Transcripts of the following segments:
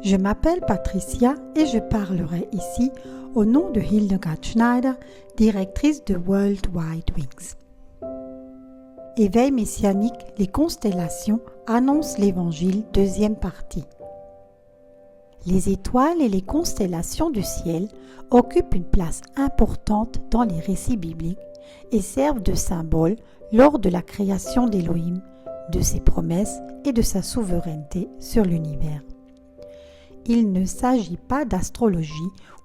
Je m'appelle Patricia et je parlerai ici au nom de Hildegard Schneider, directrice de World Wide Wings. Éveil messianique, les constellations annoncent l'Évangile, deuxième partie. Les étoiles et les constellations du ciel occupent une place importante dans les récits bibliques et servent de symbole lors de la création d'Élohim, de ses promesses et de sa souveraineté sur l'univers. Il ne s'agit pas d'astrologie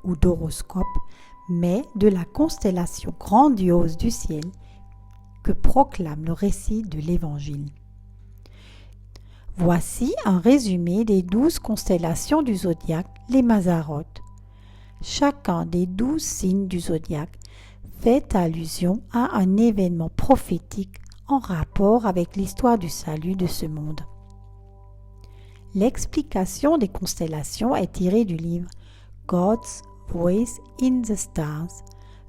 ou d'horoscope, mais de la constellation grandiose du ciel que proclame le récit de l'Évangile. Voici un résumé des 12 constellations du zodiaque, les Mazzaroth. Chacun des 12 signes du zodiaque fait allusion à un événement prophétique en rapport avec l'histoire du salut de ce monde. L'explication des constellations est tirée du livre God's Voice in the Stars,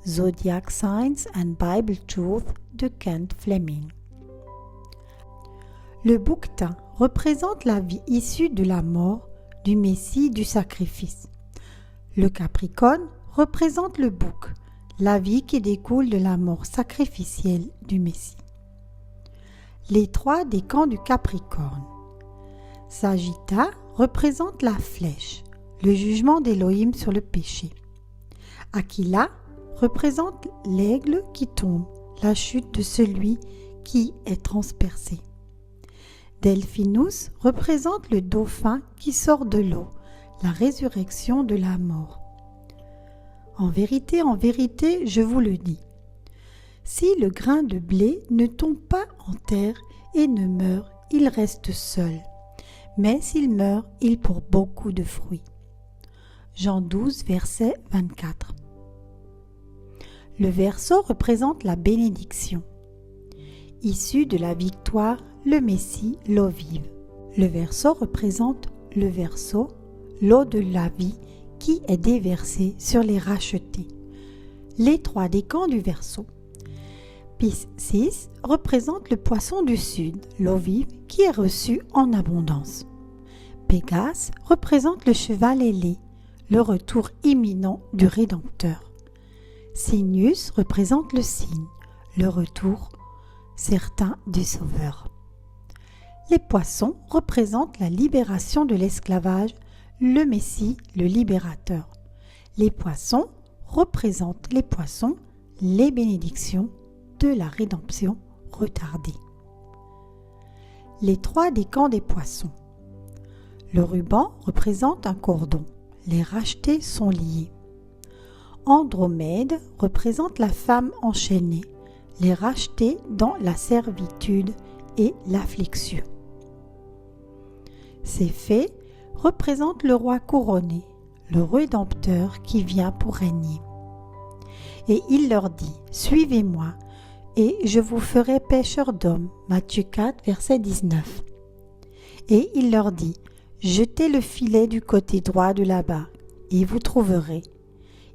Zodiac Signs and Bible Truth de Kent Fleming. Le bouquetin représente la vie issue de la mort, du Messie, du sacrifice. Le Capricorne représente le bouc, la vie qui découle de la mort sacrificielle du Messie. Les 3 décans du Capricorne. Sagittaire représente la flèche, le jugement d'Élohim sur le péché. Aquila représente l'aigle qui tombe, la chute de celui qui est transpercé. Delphinus représente le dauphin qui sort de l'eau, la résurrection de la mort. En vérité, je vous le dis, si le grain de blé ne tombe pas en terre et ne meurt, il reste seul. Mais s'il meurt, il porte beaucoup de fruits. Jean 12, verset 24. Le Verseau représente la bénédiction. Issu de la victoire, le Messie, l'eau vive. Le Verseau représente le Verseau, l'eau de la vie qui est déversée sur les rachetés. Les 3 décans du Verseau. Piscis représente le poisson du sud, l'eau vive qui est reçue en abondance. Pégase représente le cheval ailé, le retour imminent du Rédempteur. Cygnus représente le cygne, le retour certain du Sauveur. Les poissons représentent la libération de l'esclavage, le Messie, le libérateur. Les poissons représentent les bénédictions de la rédemption retardée. Les 3 décans des poissons. Le ruban représente un cordon. Les rachetés sont liés. Andromède représente la femme enchaînée, les rachetés dans la servitude et l'affliction. Céphée représente le roi couronné, le Rédempteur qui vient pour régner. Et il leur dit, « Suivez-moi, et je vous ferai pêcheurs d'hommes. » Matthieu 4, verset 19. Et il leur dit, « Jetez le filet du côté droit de la barque, et vous trouverez. »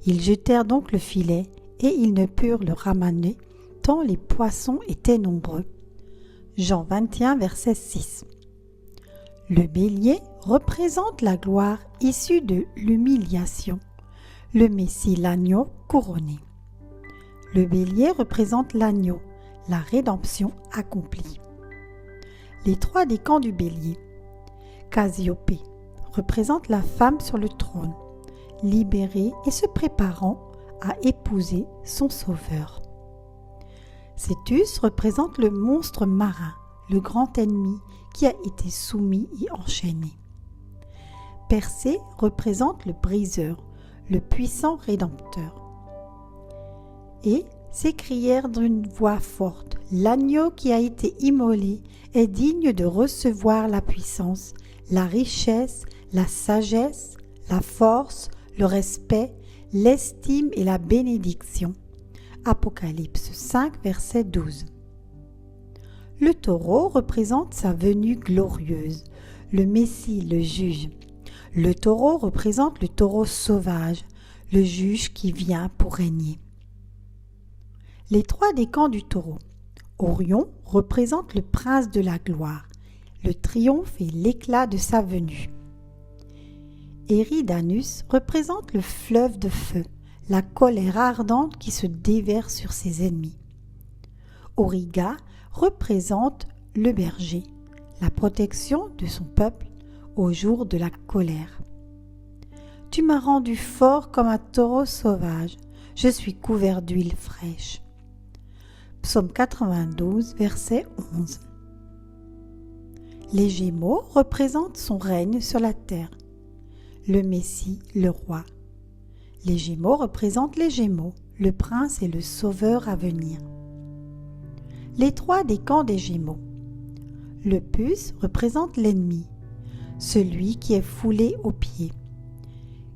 Ils jetèrent donc le filet, et ils ne purent le ramener, tant les poissons étaient nombreux. Jean 21, verset 6. Le bélier représente la gloire issue de l'humiliation, le Messie l'agneau couronné. Le bélier représente l'agneau, la rédemption accomplie. Les 3 décans du bélier. Cassiopée représente la femme sur le trône, libérée et se préparant à épouser son sauveur. Cétus représente le monstre marin, le grand ennemi qui a été soumis et enchaîné. Persée représente le briseur, le puissant rédempteur. Et s'écrièrent d'une voix forte, « L'agneau qui a été immolé est digne de recevoir la puissance, la richesse, la sagesse, la force, le respect, l'estime et la bénédiction. » Apocalypse 5, verset 12. Le taureau représente sa venue glorieuse, le Messie, le juge. Le taureau représente le taureau sauvage, le juge qui vient pour régner. Les 3 décans du taureau. Orion représente le prince de la gloire, le triomphe et l'éclat de sa venue. Eridanus représente le fleuve de feu, la colère ardente qui se déverse sur ses ennemis. Auriga représente le berger, la protection de son peuple au jour de la colère. Tu m'as rendu fort comme un taureau sauvage, je suis couvert d'huile fraîche. Psaume 92, verset 11. Les Gémeaux représentent son règne sur la terre, le Messie, le roi. Les Gémeaux représentent les Gémeaux, le prince et le sauveur à venir. Les trois décans des Gémeaux. Le puce représente l'ennemi, celui qui est foulé aux pieds.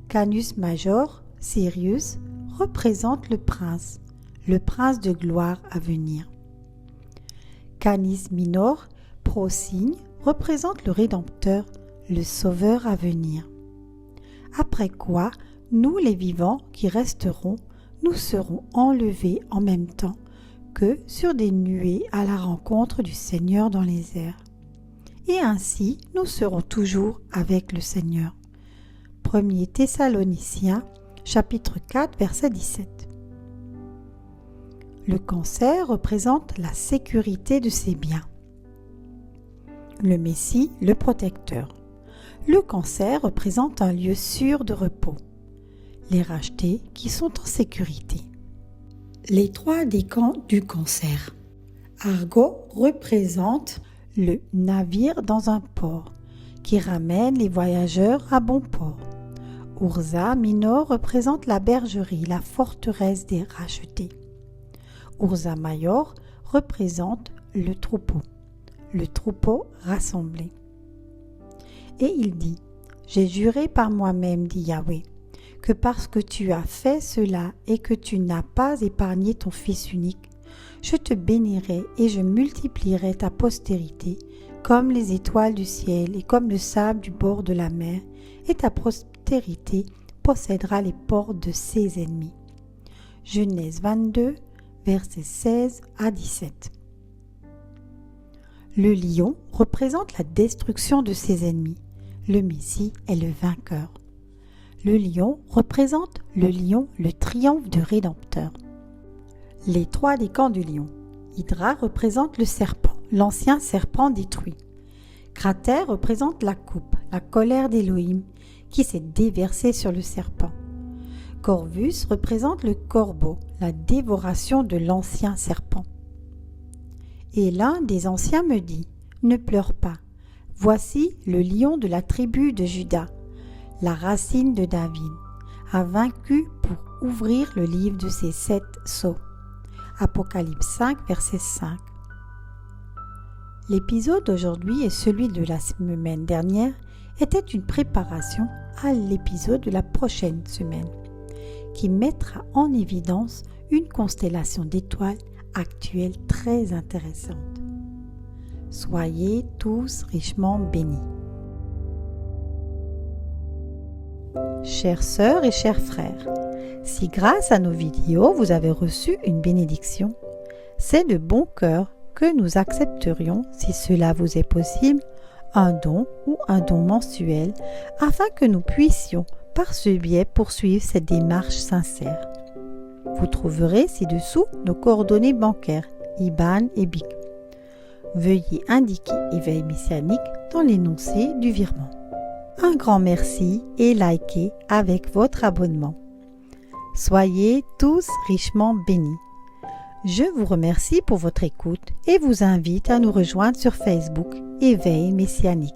Canis Major, Sirius, représente le prince de gloire à venir. Canis Minor, Procine, représente le Rédempteur, le Sauveur à venir. Après quoi, nous les vivants qui resterons, nous serons enlevés en même temps que sur des nuées à la rencontre du Seigneur dans les airs. Et ainsi, nous serons toujours avec le Seigneur. 1 Thessaloniciens, chapitre 4, verset 17. Le cancer représente la sécurité de ses biens. Le Messie, le protecteur. Le cancer représente un lieu sûr de repos. Les rachetés qui sont en sécurité. Les trois décans du cancer. Argo représente le navire dans un port qui ramène les voyageurs à bon port. Ursa Minor représente la bergerie, la forteresse des rachetés. Ursa Major représente le troupeau rassemblé. Et il dit, « J'ai juré par moi-même, dit Yahweh, que parce que tu as fait cela et que tu n'as pas épargné ton Fils unique, je te bénirai et je multiplierai ta postérité comme les étoiles du ciel et comme le sable du bord de la mer, et ta postérité possédera les portes de ses ennemis. » Genèse 22, versets 16 à 17. Le lion représente la destruction de ses ennemis. Le Messie est le vainqueur. Le lion représente le triomphe du Rédempteur. Les trois décans du lion. Hydra représente le serpent, l'ancien serpent détruit. Cratère représente la coupe, la colère d'Élohim qui s'est déversée sur le serpent. Corvus représente le corbeau, la dévoration de l'ancien serpent. Et l'un des anciens me dit, « Ne pleure pas, voici le lion de la tribu de Juda, la racine de David, a vaincu pour ouvrir le livre de ses 7 sceaux. » Apocalypse 5, verset 5. L'épisode d'aujourd'hui et celui de la semaine dernière était une préparation à l'épisode de la prochaine semaine, qui mettra en évidence une constellation d'étoiles actuelle très intéressante. Soyez tous richement bénis. Chères sœurs et chers frères, si grâce à nos vidéos vous avez reçu une bénédiction, c'est de bon cœur que nous accepterions, si cela vous est possible, un don ou un don mensuel afin que nous puissions par ce biais poursuivre cette démarche sincère. Vous trouverez ci-dessous nos coordonnées bancaires, IBAN et BIC. Veuillez indiquer Éveil Messianique dans l'énoncé du virement. Un grand merci et likez avec votre abonnement. Soyez tous richement bénis. Je vous remercie pour votre écoute et vous invite à nous rejoindre sur Facebook Éveil Messianique.